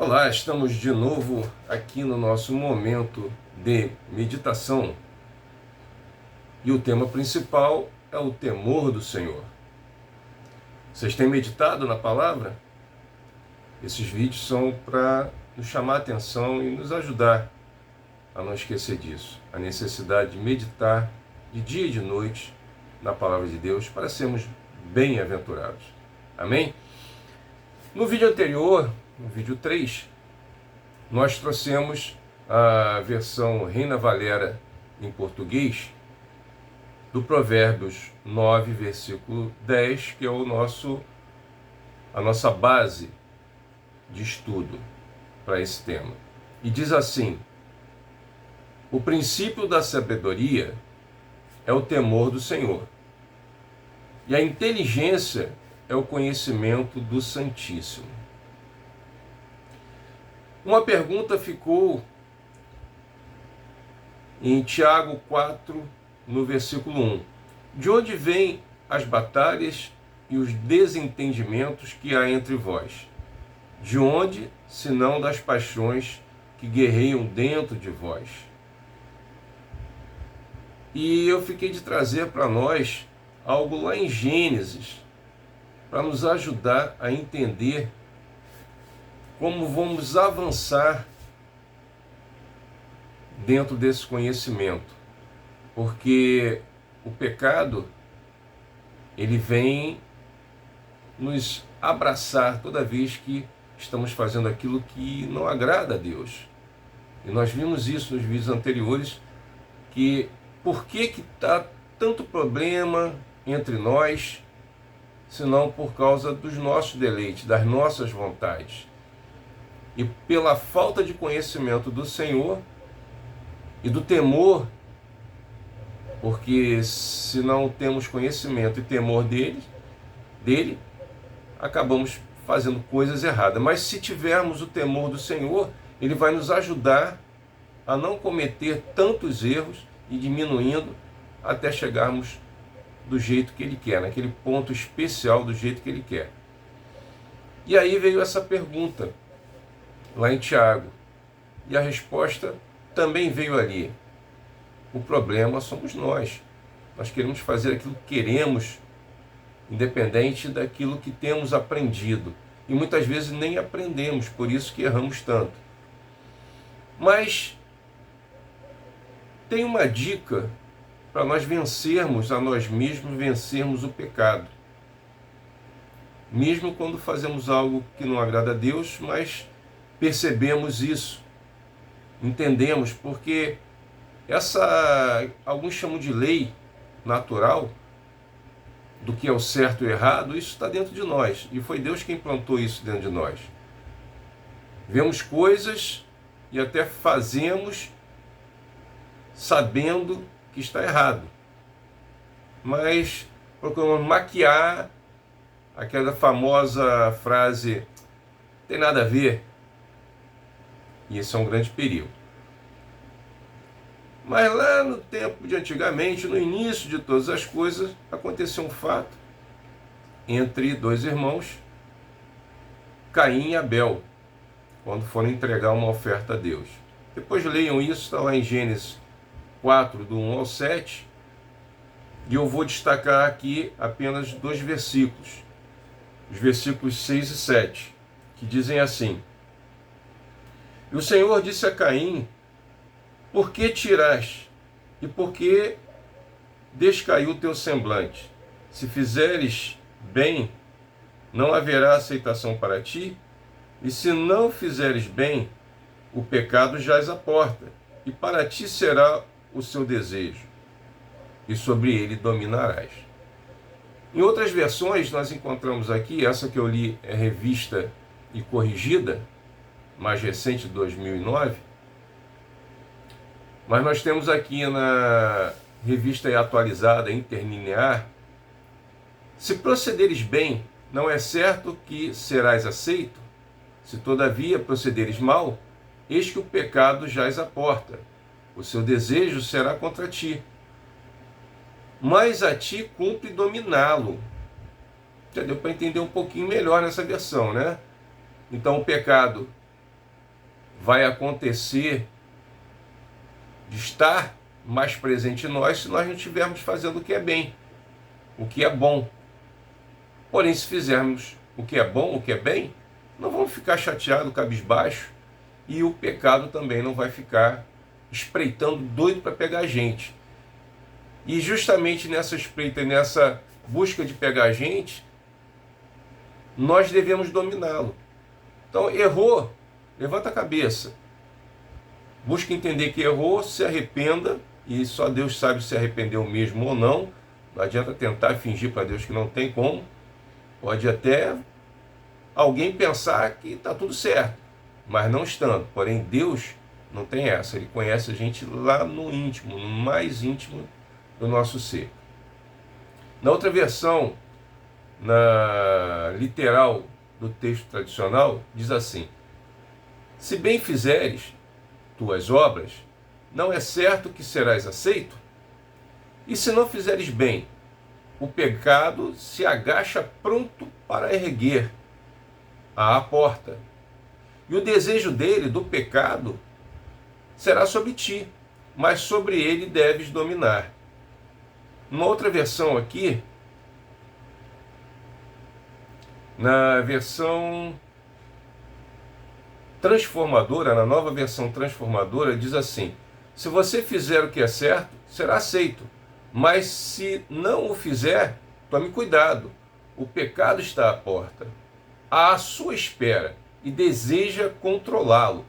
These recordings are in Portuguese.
Olá, estamos de novo aqui no nosso momento de meditação e o tema principal é o temor do Senhor. Vocês têm meditado na palavra? Esses vídeos são para nos chamar a atenção e nos ajudar a não esquecer disso, a necessidade de meditar de dia e de noite na palavra de Deus para sermos bem-aventurados. Amém? No vídeo anterior, no vídeo 3, nós trouxemos a versão Reina Valera em português do Provérbios 9, versículo 10, que é a nossa base de estudo para esse tema. E diz assim: o princípio da sabedoria é o temor do Senhor, e a inteligência é o conhecimento do Santíssimo. Uma pergunta ficou em Tiago 4, no versículo 1. De onde vêm as batalhas e os desentendimentos que há entre vós? De onde, senão das paixões que guerreiam dentro de vós? E eu fiquei de trazer para nós algo lá em Gênesis, para nos ajudar a entender como vamos avançar dentro desse conhecimento. Porque o pecado, ele vem nos abraçar toda vez que estamos fazendo aquilo que não agrada a Deus. E nós vimos isso nos vídeos anteriores, que por que está tanto problema entre nós, senão por causa dos nossos deleites, das nossas vontades. E pela falta de conhecimento do Senhor e do temor, porque se não temos conhecimento e temor dele, acabamos fazendo coisas erradas. Mas se tivermos o temor do Senhor, ele vai nos ajudar a não cometer tantos erros e diminuindo até chegarmos do jeito que ele quer, naquele ponto especial do jeito que ele quer. E aí veio essa pergunta lá em Tiago, e a resposta também veio ali. O problema somos nós. Nós queremos fazer aquilo que queremos, independente daquilo que temos aprendido. E muitas vezes nem aprendemos, por isso que erramos tanto. Mas tem uma dica para nós vencermos a nós mesmos, vencermos o pecado. Mesmo quando fazemos algo que não agrada a Deus, mas percebemos isso, entendemos, porque alguns chamam de lei natural, do que é o certo e o errado, isso está dentro de nós, e foi Deus quem plantou isso dentro de nós. Vemos coisas e até fazemos sabendo que está errado, mas procuramos maquiar aquela famosa frase, tem nada a ver, e esse é um grande perigo. Mas lá no tempo de antigamente, no início de todas as coisas, aconteceu um fato entre dois irmãos, Caim e Abel, quando foram entregar uma oferta a Deus. Depois leiam isso, está lá em Gênesis 4, do 1 ao 7, e eu vou destacar aqui apenas 2 versículos, os versículos 6 e 7, que dizem assim: E o Senhor disse a Caim, por que tiras e por que descaiu o teu semblante? Se fizeres bem, não haverá aceitação para ti, e se não fizeres bem, o pecado jaz à porta, e para ti será o seu desejo, e sobre ele dominarás. Em outras versões, nós encontramos aqui, essa que eu li é revista e corrigida, mais recente, de 2009, mas nós temos aqui na revista atualizada, interlinear, se procederes bem, não é certo que serás aceito? Se todavia procederes mal, eis que o pecado jaz à porta, o seu desejo será contra ti, mas a ti cumpre dominá-lo. Já deu para entender um pouquinho melhor nessa versão, né? Então o pecado vai acontecer de estar mais presente em nós se nós não estivermos fazendo o que é bem, o que é bom. Porém, se fizermos o que é bom, o que é bem, não vamos ficar chateados, cabisbaixo, e o pecado também não vai ficar espreitando doido para pegar a gente. E justamente nessa espreita e nessa busca de pegar a gente, nós devemos dominá-lo. Então, errou, levanta a cabeça. Busca entender que errou, se arrependa, e só Deus sabe se arrependeu mesmo ou não. Não adianta tentar fingir para Deus que não tem como. Pode até alguém pensar que está tudo certo, mas não estando. Porém, Deus não tem essa. Ele conhece a gente lá no íntimo, no mais íntimo do nosso ser. Na outra versão, na literal do texto tradicional, diz assim: se bem fizeres tuas obras, não é certo que serás aceito? E se não fizeres bem, o pecado se agacha pronto para erguer à porta. E o desejo dele, do pecado, será sobre ti, mas sobre ele deves dominar. Numa outra versão aqui, na versão transformadora, na nova versão transformadora, diz assim: se você fizer o que é certo, será aceito. Mas se não o fizer, tome cuidado. O pecado está à porta, à sua espera, e deseja controlá-lo.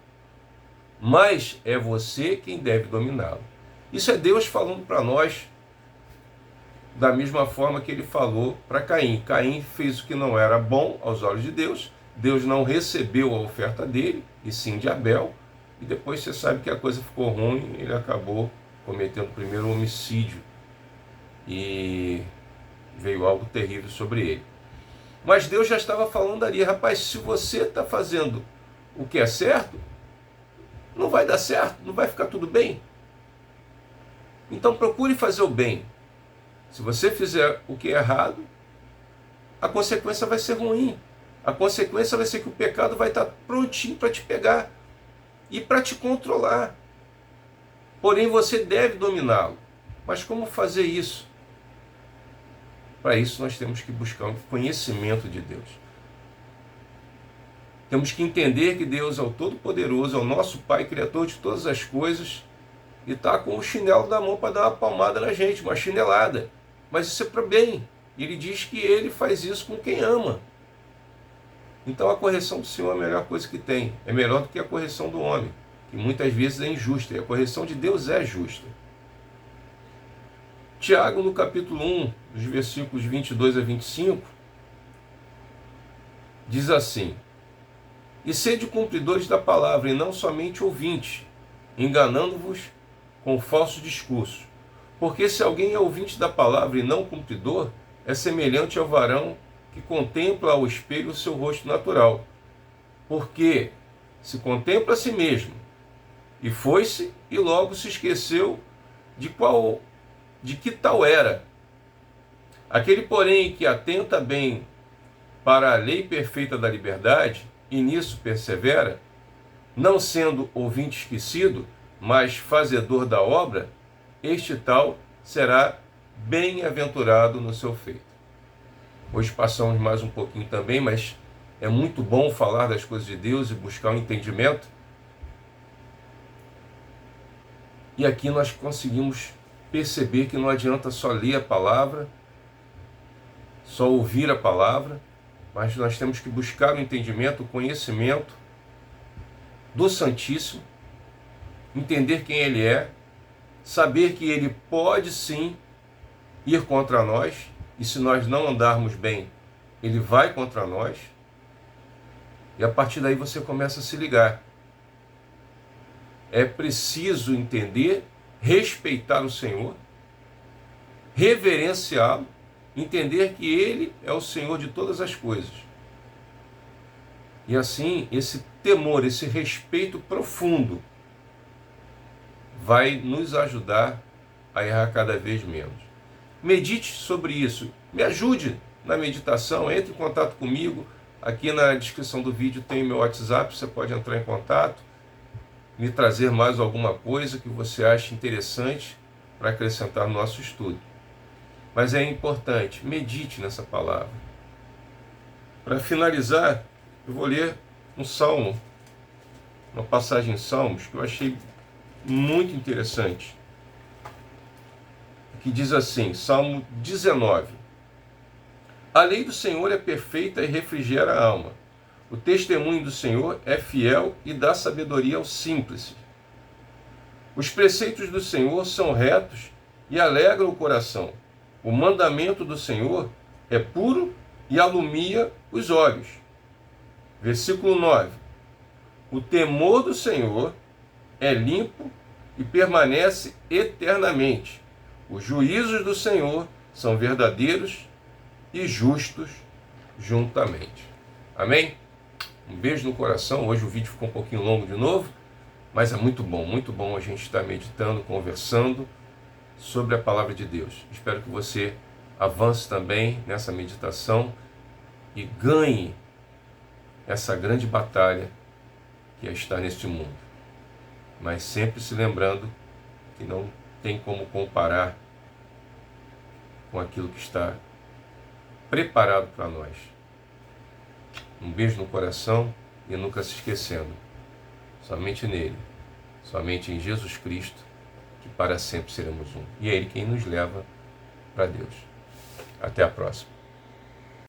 Mas é você quem deve dominá-lo. Isso é Deus falando para nós da mesma forma que ele falou para Caim. Caim fez o que não era bom aos olhos de Deus. Deus não recebeu a oferta dele, e sim de Abel. E depois você sabe que a coisa ficou ruim, ele acabou cometendo o primeiro homicídio. E veio algo terrível sobre ele. Mas Deus já estava falando ali: rapaz, se você está fazendo o que é certo, não vai dar certo, não vai ficar tudo bem. Então procure fazer o bem. Se você fizer o que é errado, a consequência vai ser ruim. A consequência vai ser que o pecado vai estar prontinho para te pegar e para te controlar. Porém, você deve dominá-lo. Mas como fazer isso? Para isso nós temos que buscar o conhecimento de Deus. Temos que entender que Deus é o Todo-Poderoso, é o nosso Pai, Criador de todas as coisas, e está com o chinelo da mão para dar uma palmada na gente, uma chinelada. Mas isso é para bem. E ele diz que ele faz isso com quem ama. Então a correção do Senhor é a melhor coisa que tem. É melhor do que a correção do homem, que muitas vezes é injusta. E a correção de Deus é justa. Tiago, no capítulo 1, dos versículos 22 a 25, diz assim: e sede cumpridores da palavra, e não somente ouvintes, enganando-vos com falsos discursos. Porque se alguém é ouvinte da palavra e não cumpridor, é semelhante ao varão que contempla ao espelho o seu rosto natural. Porque se contempla a si mesmo, e foi-se, e logo se esqueceu de que tal era. Aquele, porém, que atenta bem para a lei perfeita da liberdade, e nisso persevera, não sendo ouvinte esquecido, mas fazedor da obra, este tal será bem-aventurado no seu feito. Hoje passamos mais um pouquinho também, mas é muito bom falar das coisas de Deus e buscar um entendimento. E aqui nós conseguimos perceber que não adianta só ler a palavra, só ouvir a palavra, mas nós temos que buscar o entendimento, o conhecimento do Santíssimo, entender quem Ele é, saber que Ele pode sim ir contra nós, e se nós não andarmos bem, Ele vai contra nós, e a partir daí você começa a se ligar. É preciso entender, respeitar o Senhor, reverenciá-lo, entender que Ele é o Senhor de todas as coisas. E assim, esse temor, esse respeito profundo vai nos ajudar a errar cada vez menos. Medite sobre isso, me ajude na meditação, entre em contato comigo. Aqui na descrição do vídeo tem meu WhatsApp, você pode entrar em contato. me trazer mais alguma coisa que você ache interessante para acrescentar no nosso estudo. Mas é importante, medite nessa palavra. Para finalizar, eu vou ler um salmo, uma passagem em Salmos que eu achei muito interessante, que diz assim, Salmo 19: A lei do Senhor é perfeita e refrigera a alma. O testemunho do Senhor é fiel e dá sabedoria aos simples. Os preceitos do Senhor são retos e alegram o coração. O mandamento do Senhor é puro e alumia os olhos. Versículo 9. O temor do Senhor é limpo e permanece eternamente. Os juízos do Senhor são verdadeiros e justos juntamente. Amém? Um beijo no coração. Hoje o vídeo ficou um pouquinho longo de novo, mas é muito bom a gente estar meditando, conversando sobre a palavra de Deus. Espero que você avance também nessa meditação e ganhe essa grande batalha que é estar neste mundo. Mas sempre se lembrando que não tem como comparar com aquilo que está preparado para nós. Um beijo no coração e nunca se esquecendo, somente nele, somente em Jesus Cristo, que para sempre seremos um. E é Ele quem nos leva para Deus. Até a próxima.